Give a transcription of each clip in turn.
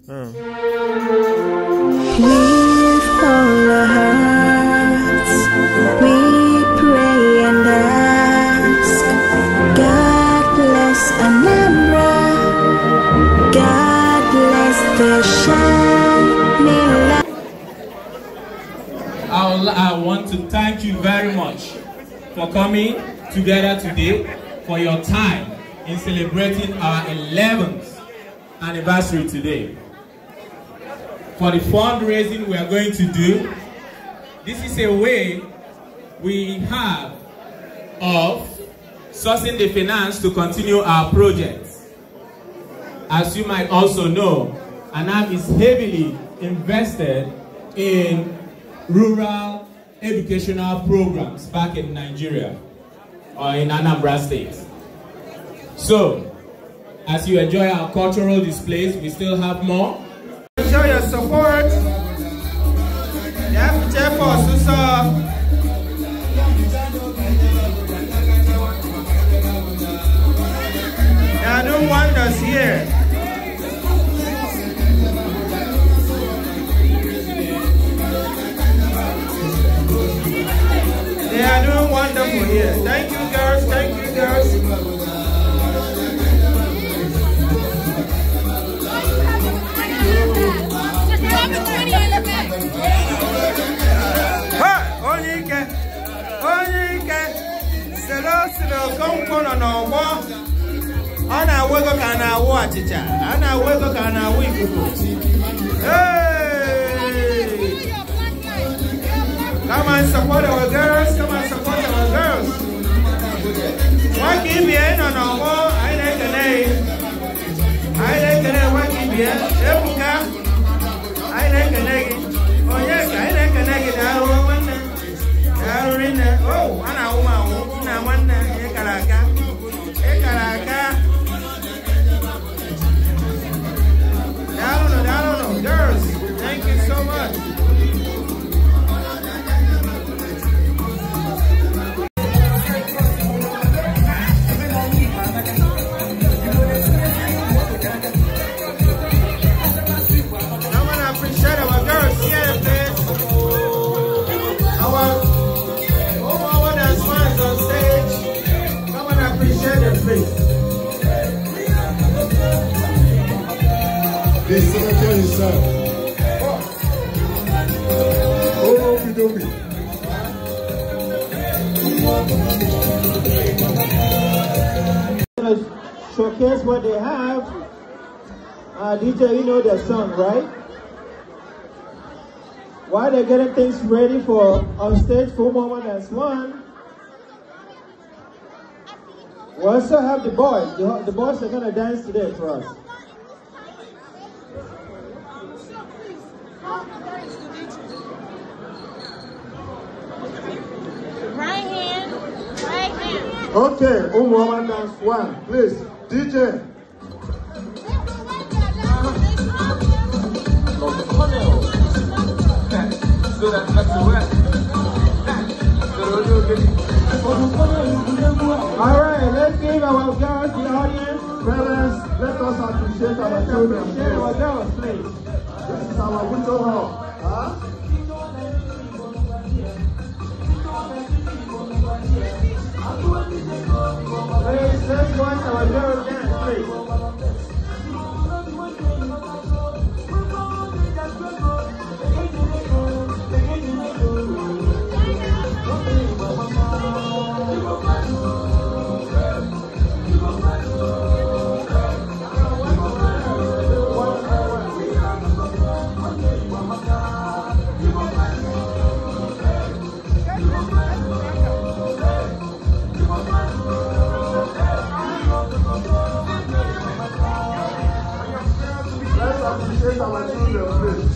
With all our hearts, we pray and ask. God bless Anambra. God bless the shining light. I want to thank you very much for coming together today, for your time in celebrating our 11th anniversary today. For the fundraising we are going to do, this is a way we have of sourcing the finance to continue our projects. As you might also know, Anam is heavily invested in rural educational programs back in Nigeria or in Anambra State. So, as you enjoy our cultural displays, we still have more. Show your support. You have to check for Susa. They are doing wonders here. They are doing wonderful here. Thank you, girls. Thank you, girls. Come and support our girls. Come and support our girls. What keep you in on our wall? I like the name. What keep you in? I like the name. Oh, yes, I like the name. Oh, girls, thank you so much. The secretary himself. Oh, we don't showcase what they have. DJ, you know their song, right? While they're getting things ready for on stage for Moment Dance 1, we also have the boys. The boys are going to dance today for us. Right hand. Okay, Moment Dance 1, please. DJ. Alright, let's give our girls, the audience. Parents, let us appreciate our children. Appreciate our girls, please. This is our window hall. Huh? Please, let's watch our girls dance, please. Appreciate our children, please.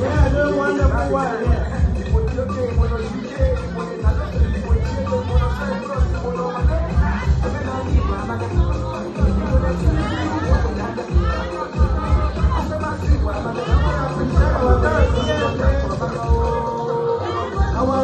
Yeah, doing wonderful work, yeah. Our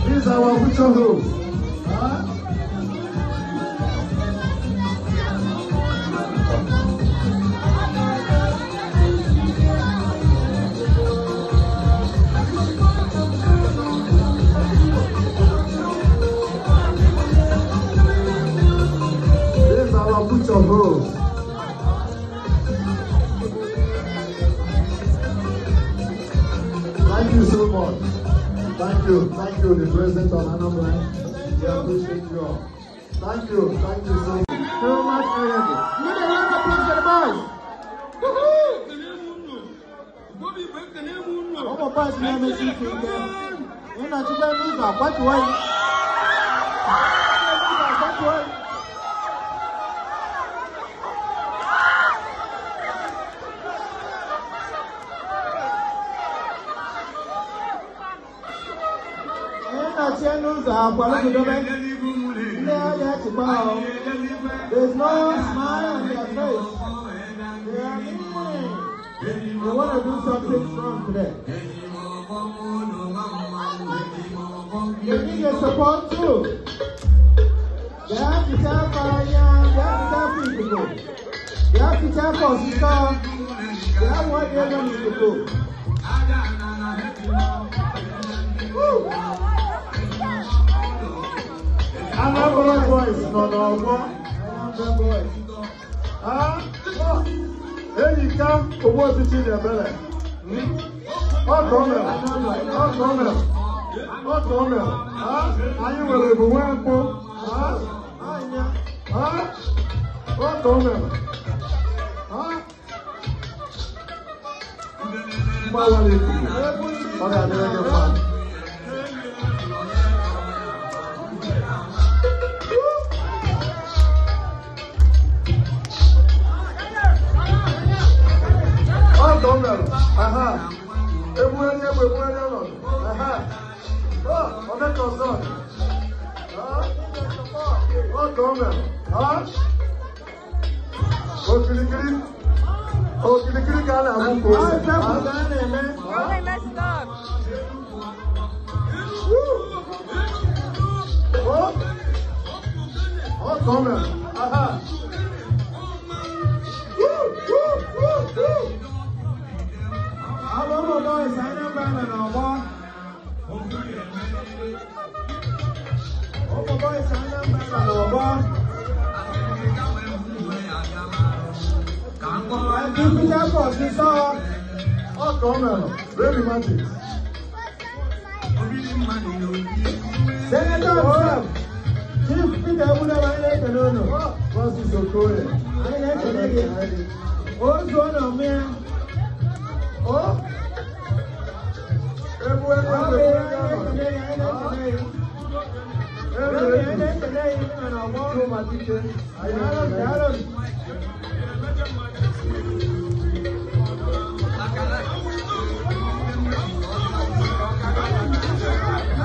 These are our future homes. These are our future homes. Thank you so much. Thank you, the President of Anambra. We appreciate you all. Thank you so much, everybody. Give a round of applause for the boys. One more person, let me see you again. You're not going to lose that. What you want? There's no smile on their face. They are meaning. They want to do something strong today. They need your support too. They have to tell Faraya, they have to tell people. They have to tell Kosika. They have what they want to do. Anambra boys, no. Anambra boys. Here you come, what's it in your belly? Oh, come here. Are you willing to wear a book? Oh, come here.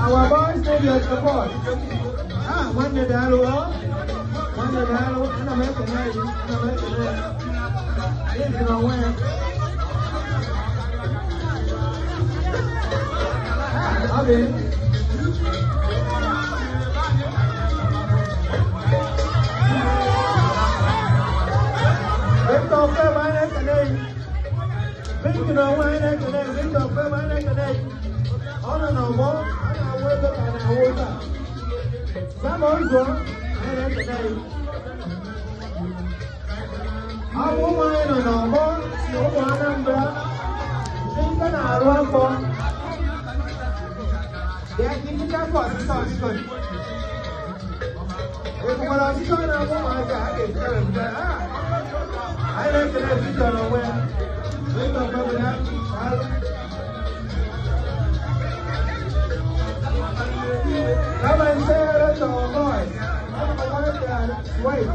Our boys need your support. One day dialogue, and I'm making it. This is my way. coming. Victor Fairbairn today. Victor Fairbairn today. Victor Fairbairn today. On and on more. And I wake up and I woke up. Some also. And today. I won't mind on our more. No one number. Think an hour for. They are giving that for the sun. If what I'm saying, I want my guy is telling me, I like to let you know where. Wake up over that. Come and say hello to our boys. Wait.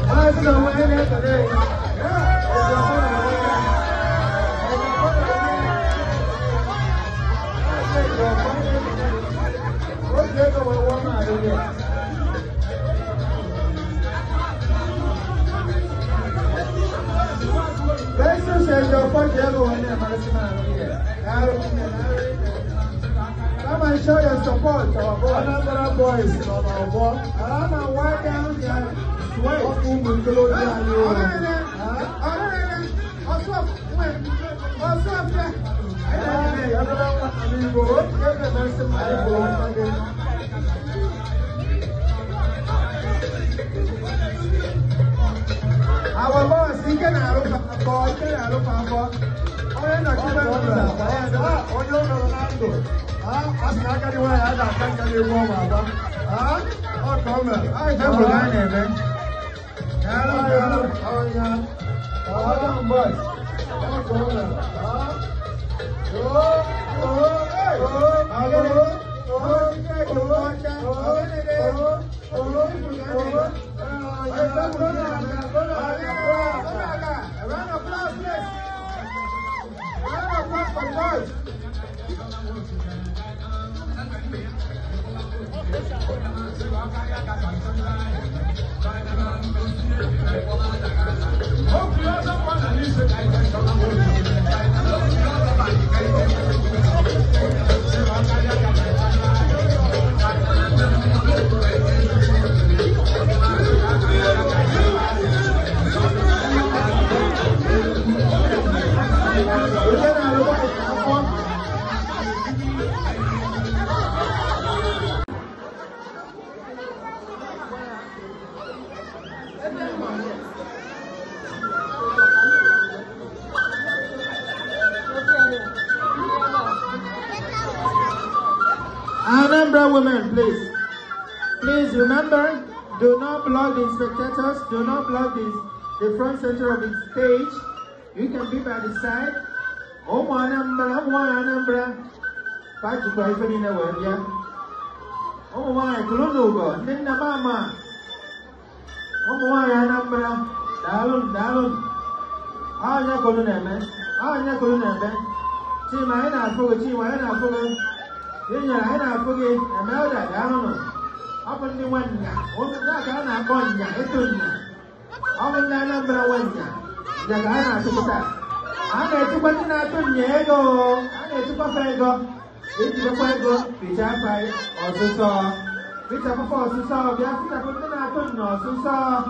I don't know where they're today. Come and show your support to our boys. Another boys on our board. I'm a white down here. Wait. Our boss, he can look for Anambra women, please. Please remember, do not block the spectators, do not block the front center of the stage. You can be by the side. Oh, Anambra. Fight to fight for the world, yeah. Oh, my, Kulunugo, Ninda Mama. Oh, my, Anambra. Dalun. Anya Koluneme. See, my hand, I forget. Then you're not forget Amelda, down. Up in the one, only that I got ya, it's doing ya. All in that number one ya. The Gana took that. I had to put in that to Diego. I had to put Fago. It's the Fago, which I fight, also saw. Which I propose to saw, the Africa put in that to no, so saw.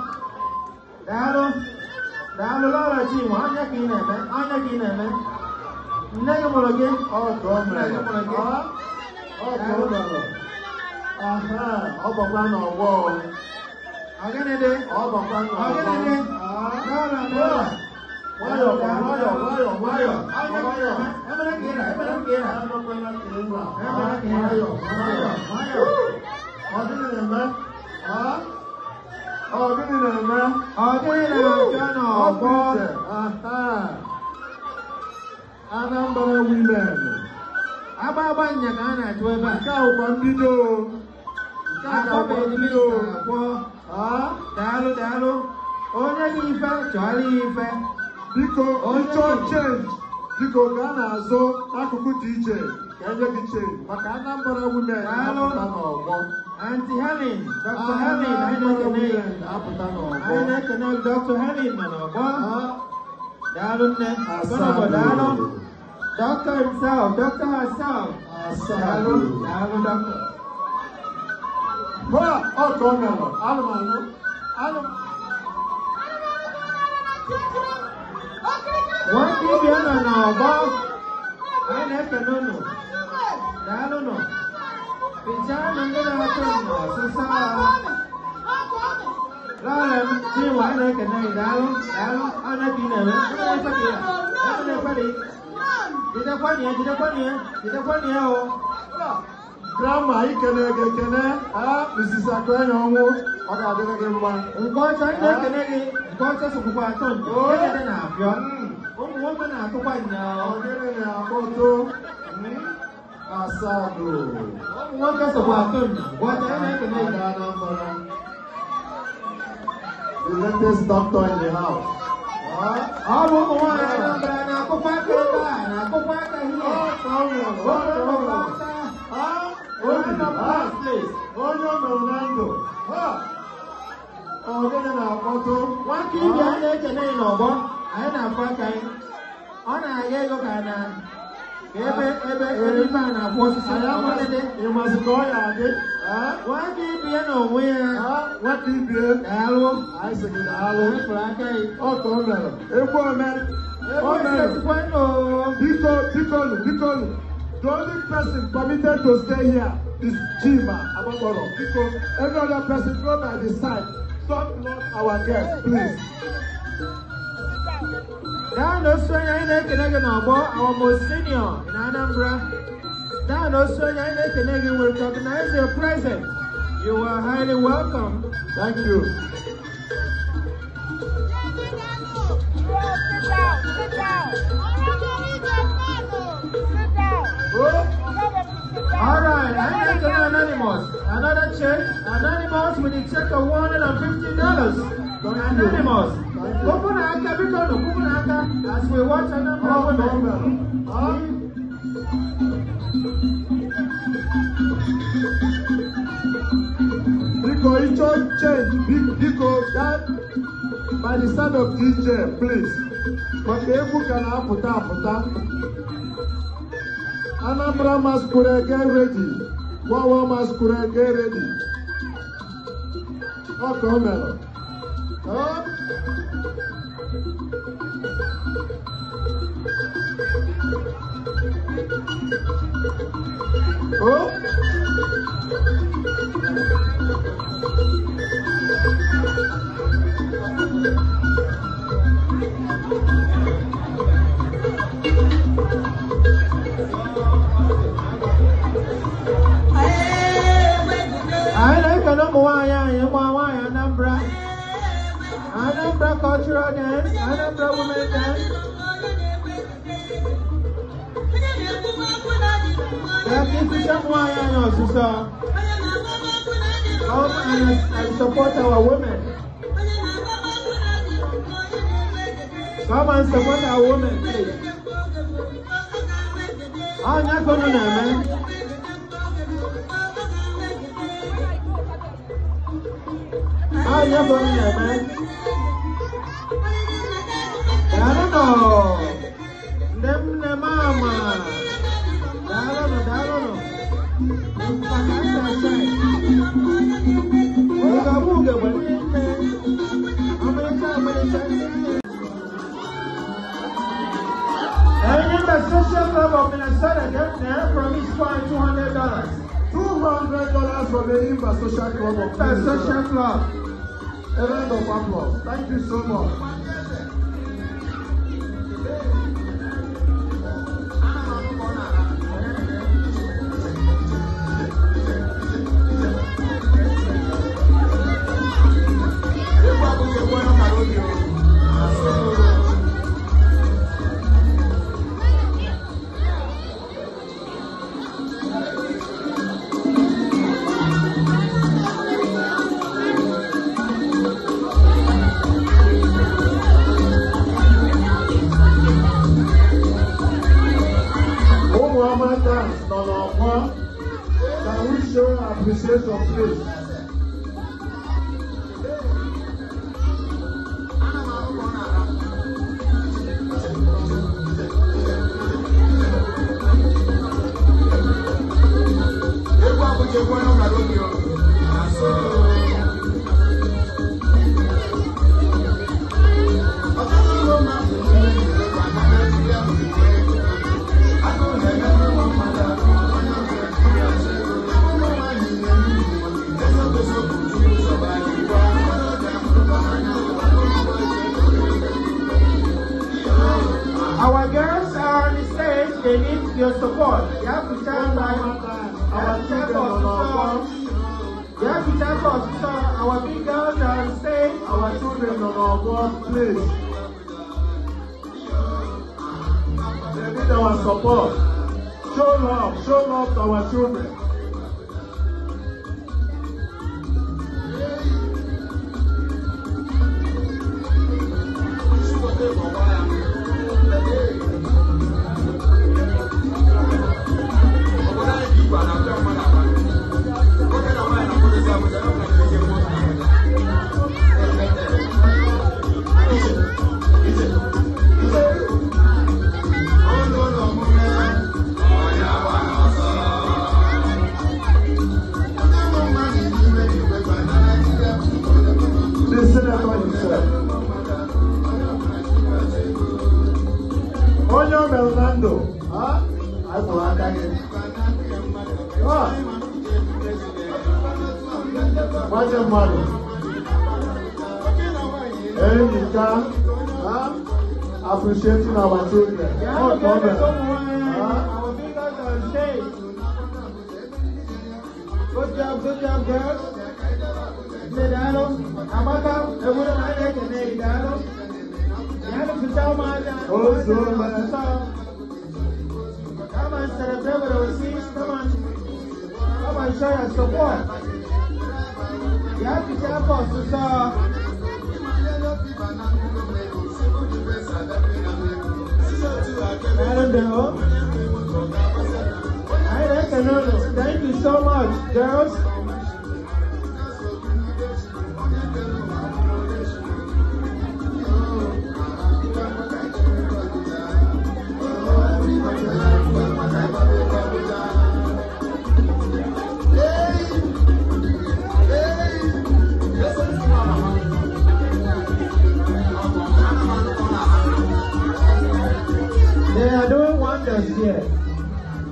Down, Laura G, one Yakin, Negamon again, oh, Ọbọ̀gbọ́n ọ̀wọ́ ọ̀gẹ́nẹ́dẹ́ ọ̀bọ̀gbọ́n ọ̀gẹ́nẹ́dẹ́ wáyọ̀ Anambra women. Ababanya kana tuweba kao kwa mbido. Kao kwa mbido. Dalo. Onye ife, chọrọ ife. Biko, onye change. Biko, gana azo, akuku DJ. Kenye ki change. Maka Anambra women. Dalo. Auntie Helen, Dr. Helen, I know the name. Dr. Helen, Doctor himself, Doctor herself. Doctor. One thing you know about, I never know. I don't know. Pinjaman ang gano'n natin mo. Sa lalam, siwa na kanay. Dalo, anak dinalo. Ano sa kaya? Ano na pali? Tidak pa niya, oh. Grandma, you can Mrs. Akanya, okay, I didn't get one. Ngkong sa sukupaton. Kaya na yun. Kung na ako pa niya. Okay, ako to. Asado. Ngkong sa sukupaton. The latest doctor in the house. You must go again. What do you know where? What do you Hello, I said, hello. Oh, come on. Because the only person permitted to stay here is Jima Ababoro. Because every other person go by the side. Don't block our guests, please. Down Australia, our most senior in Anambra. Down Australia, will recognize your presence. You are highly welcome. Thank you. All right, I need an Anonymous. Another check. Anonymous with a check of $150. Anonymous. As we watch a number of women. Because it don't change. Because that by the side of DJ, please. But if we can put up. Anambra masquerade, get ready. Wawa masquerade, get ready. Oh, come on. Oh. Oh. I like a number one, Anambra cultural dance, Anambra women dance. Come and support our women. Come and support our women, please. I'm not going to man. I'm not going to man. I don't know. Them the mama. I don't know. Social Club of Minnesota get there from each point $200. $200 from the Imba Social Club of Minnesota. Social Club. A round of applause. Thank you so much. appreciation, please. Our girls are on the stage, they need your support. You have to stand by our children. You have to stand us. Our big girls are on the stage. Our children on our board, please. They need our support. Show love to our children. Fernando, appreciating our children. Our fingers on stage. Good job, girls. Medalo, Amaka, everyone I like and Medalo. Come on, celebrate with our seats. Come on, show your support. You have to help us to Thank you so much, girls. They are doing wonders here.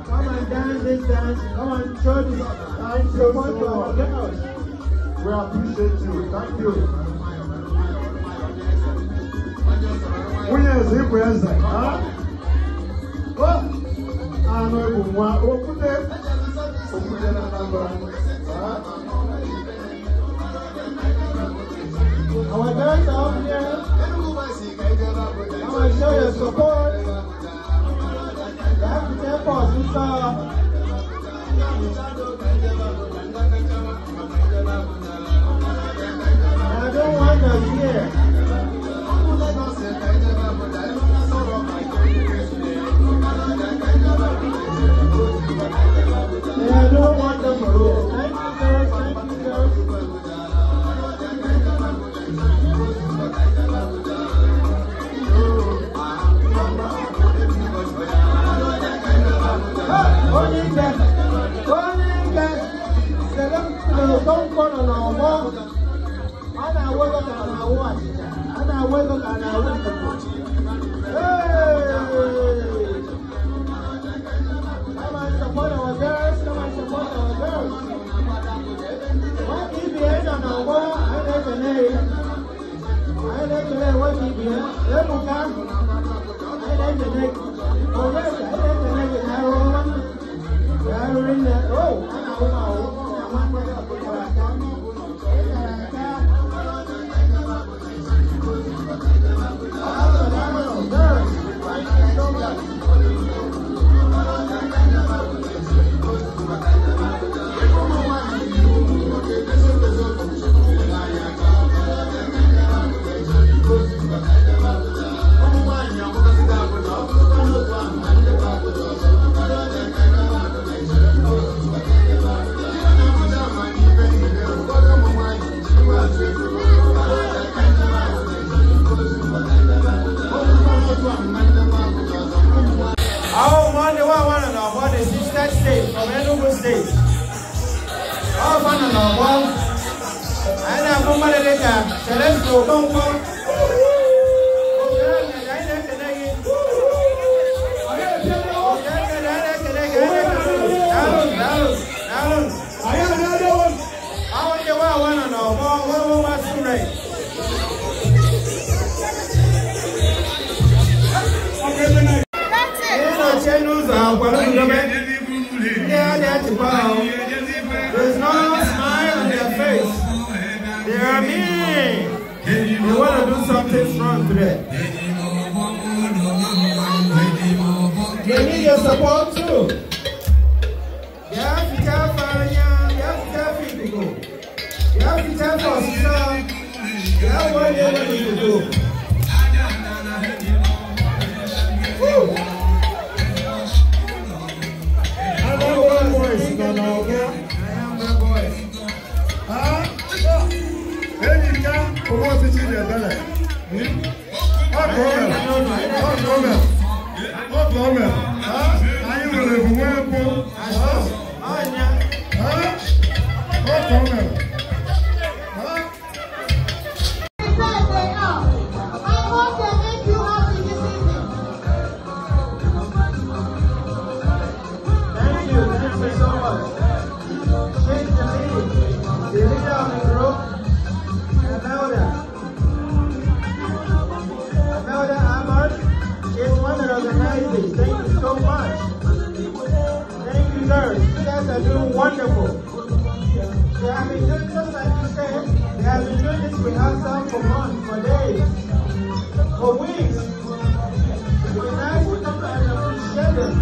Come and dance this dance. Come and show this dance support to our girls. We appreciate you. Thank you. We are the present. Our girls are up here. Come and show your support. You have to help us. I don't want us here. I don't want them here. Thank you, girls. Come and support our girls. What EBS on our wall? I like the name. What EBS? Lemuka. I like the name. Oh yes, I like the name. There's no smile on their face. They are mean. They want to do something strong today. They need your support too. You have to tell Faranya, you have to tell people. You have to tell Pastor. You have what they want you to do. Wonderful. They have been doing just like you said. They have been doing this rehearsal for months, for days, for weeks. It's nice to come and appreciate them.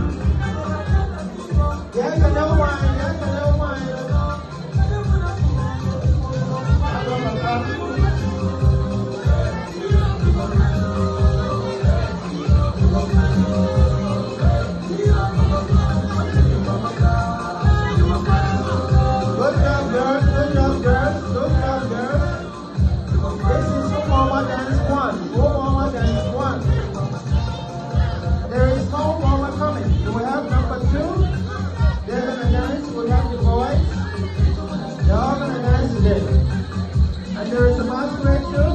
There's a no wine, there's a no wine. There is a masquerade too.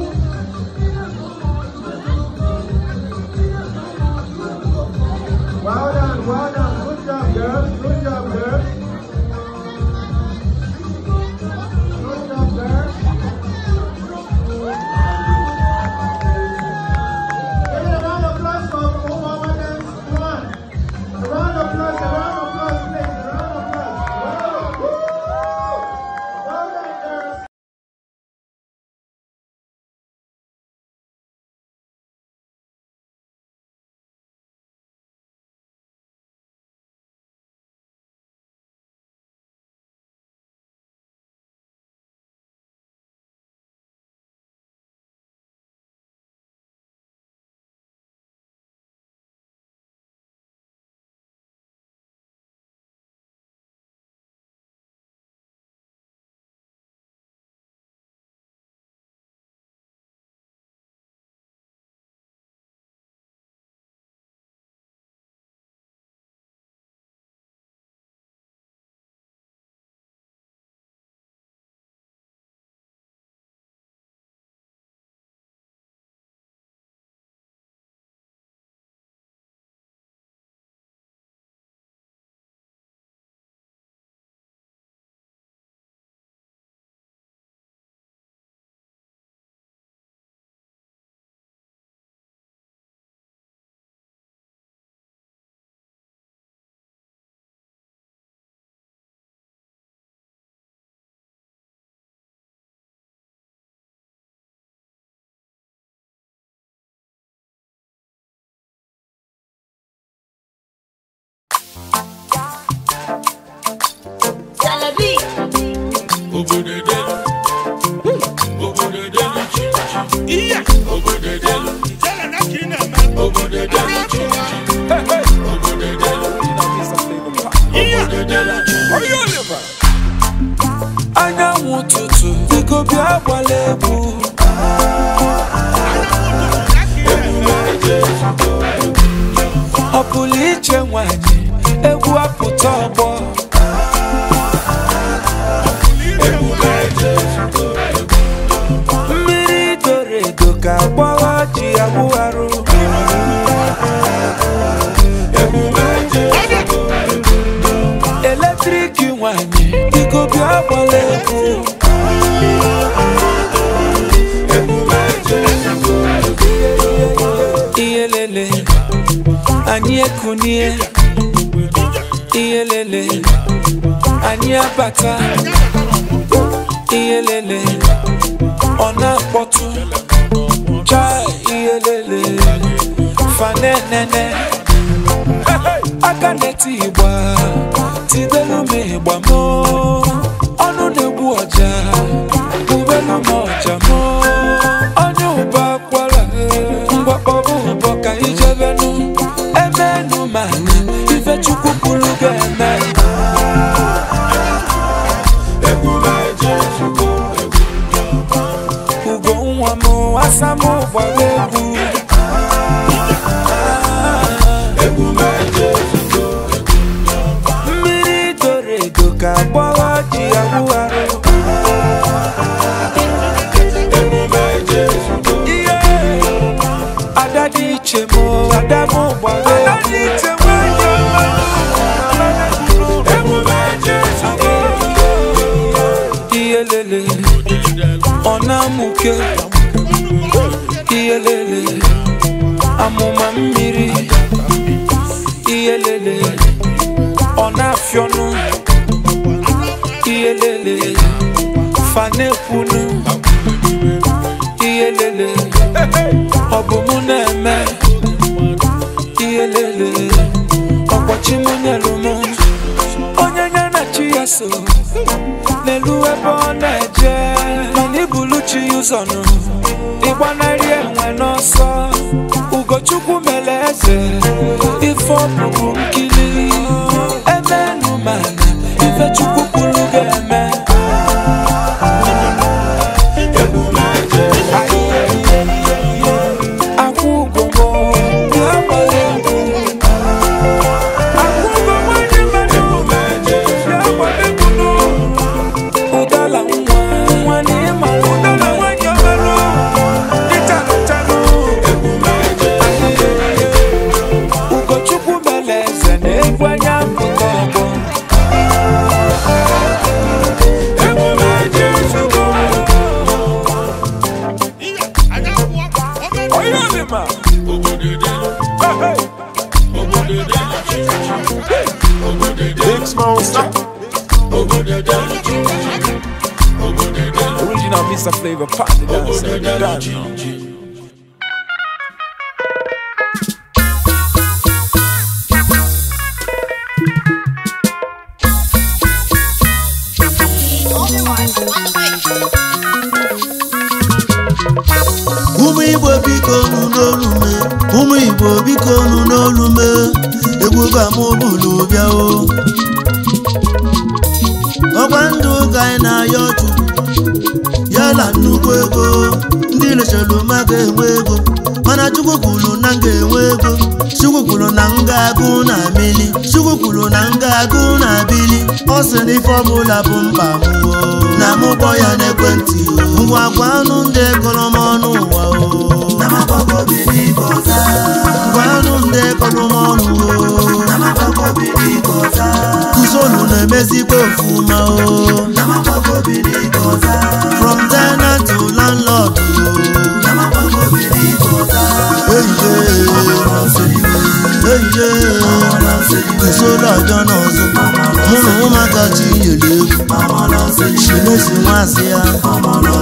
Well done, well done. Good job, girls. Good job, girls. Good job, girls. Give it a round of applause for Mama Dance 1. A round of applause, please. A round of applause. Well done, girls. Iyelele Ani ekunie Iyelele Ani abata Iyelele Ona potu Chai iyelele Fanenene Akaneti igba Tidelu me igba mo Onu nebu oja Ubelu mo oja mo Onu uba kwala Mwapabu boka ijebenu Emenu mana Ife chukwu kuluge eme Ugo nwa mo Asamu walebu Mmiri doredo ka gbọrọ ji awụwarụ Adadi iche mo Adamu gbara Iyelele Ona muke Iyelele Amụma mmiri Iyelele Ona fionu Iyelele Fanekunu Iyelele Obumu neme Iyelele Okwachi munyelumu Onyenye na chiyaso Nelu ebe ọ na-eje Mana ibuluchi yuzonu Igbanari enwe n'ọsọ Ugochukwu mele eze Ife ọbụbụ nkili Emenu mana Ife chukwu kwuru ga-eme Akwụ ugomo Bịa gbara egwu Akwụ ugomo nye mmadụ Bịa gbara egwu Udala nwa n'ịma Udala nwa nye ọmerụ Dịchanụ Ugochukwu mele eze na-egwu anya mpụta ọgbọ Big Monster. Original Mr. Flavor party dancer. Ụmụ Igbo biko nụ n'olume Ụmụ Igbo biko nụ n'olume Egwu ka mụ bụlụ bịa o Ọgwa ndụ ka anyị na-ayọ Chukwu Yala nnukwu ego Ndị lechelu ma ga-enwe ego Mana Chukwu kwuru na m ga-enwe ego Chukwu kwuru na m ga-agụ na mmiri Chukwu kwuru na m ga-agụ na bili Ọ sị na ife ọbụla bụ mkpa mụ Na mụ kpọ ya n'ekwentị Ngwa gwa anụ ndị kọrọ m ọnụ ụwa Ngwa anụ ndị kọrọ m ọnụ Kuzolu na-emezikwa ofuma From tenant to landlord Kuzolu ọjọ n'ọzọ Mụ na ụmụaka chinyere egwu Chinesi nwaasị ya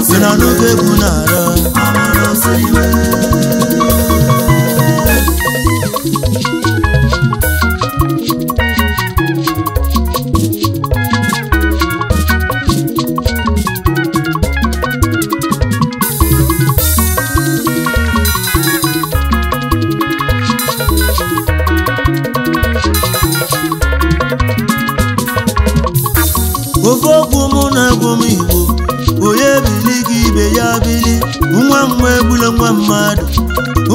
Wena n'oge egwu na-ara Ofe okwu mụ na-agwụ m Igbo Onye bili gị ibe ya bili Nwa mmụọ egbule nwa mmadụ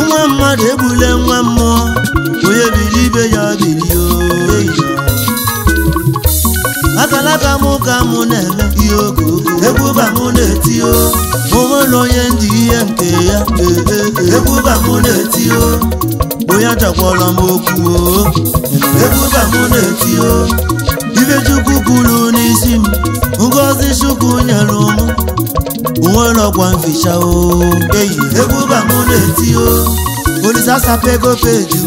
Nwa mmadụ egbule nwa mmụọ Onye bili ibe ya bili o Akalaka mụ ka mụ na-eme ihe okoko Egwuba mụ na-eti o Onwere onye ndị ihe nke ya Egwuba mụ na-eti o Onye chakwara m okwu o Egwuba mụ na-eti o ife chukwu kwuru n'isi m ngozi chukwu nyere ụmụ onwere ọkwa mficha o eyi ebuba mụ na-eti o Olisa sapego peji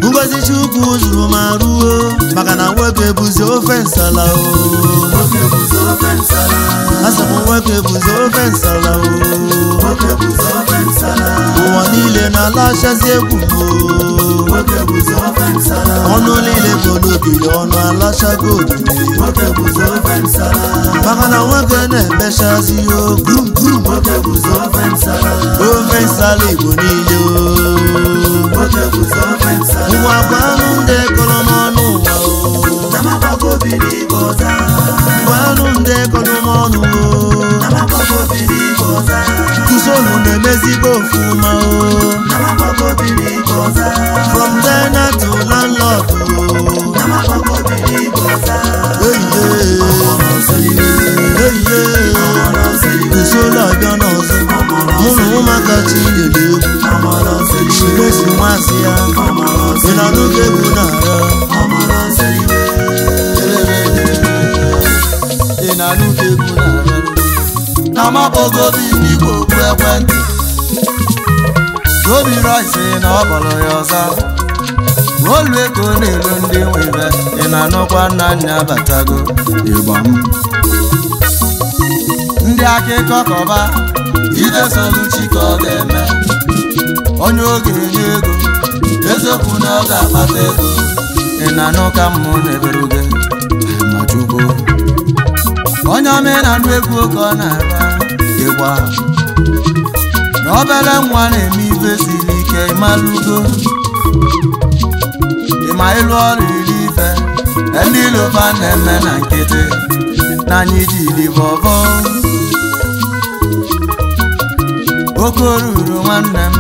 m ngozi chukwu zuru ma ruo maka na nwoke bụzi ofe nsala o asị m nwoke bụzi ofe nsala o ụwa niile na-alachazi egwu m ọnụ niile bụ n'obili ọnụ alachago ogige maka na nwoke na-ebechazi o grum grum ofe nsala Igbo niile o ngwa gwa anụ ndị kọrọ n'ọnụ ụwa o gwa anụ ndị kọrọ n'ọnụ o tusonu na-emezigbo ofuma o from Ghana to landlord usoro abịa n'ọzọ mụ na ụmụaka chinyere egwu shimesi nwazi ya ị na n'oge egwu na-ara ị na n'oge egwu na-ara na mabogobi n'igwe okwu ekwentị Obi Rice na ọ kpọrọ ya ọzọ olu ego na-elu ndị nwere ị na-anụkwa nna nya batago ịgba m ndị akịkọ kọba ije soluchi ka ọ ga-eme onye oge enye ego eziokwu na ọ ga-akpata ego ị na-anụ ka mmụ na-eberuge ma chukwu onye omenanụ egwu oge ọ na-ara ịgba na obere nwa na-eme ife siri ike ịmalụgo ịma ịlụ ọrụ iri ife ndị ilofa na-eme na nkịtị na anyị ji livọvọ oke ruru nwanne m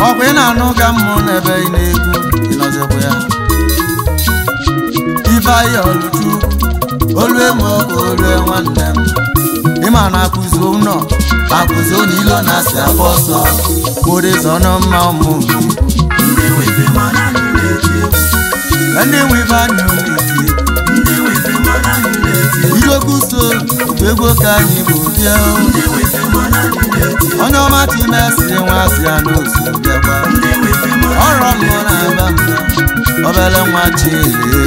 ọkwa ị na-anụ ka mmụ n'ebe ị na-egwu ịnọzikwa ya ife ahịa ọlụchu olu eme oke olu nwanne m ịma na akụzi ụnọ akụzi n'ilo na-asị abụ ọsọ kpụrịzọ n'ọma ụmụ ndị nwe ife anyị na-eti idoguso ego ka anyị bụ bịa onye ọma timesi nwazi ya n'ozu bịakwa ọrụ mmụọ na-aba mba obere nwa chiele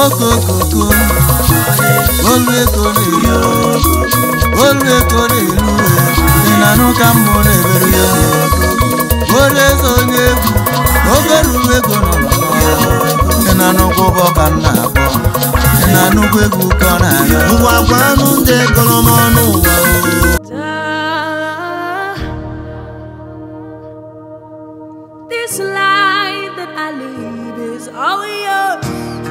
okokoko olu ego na-elu ị na-anụ ka mmụ na-ebere ya olu eze onye egwu oge ruru ego nọ ị na-anụkwa ụbọ ka m na-akpọ ị na-anụkwa egwu ka ọ na-aga ngwa gwa anụ ndị kọrọ m ọnụ ụwa This life that I live is all yours.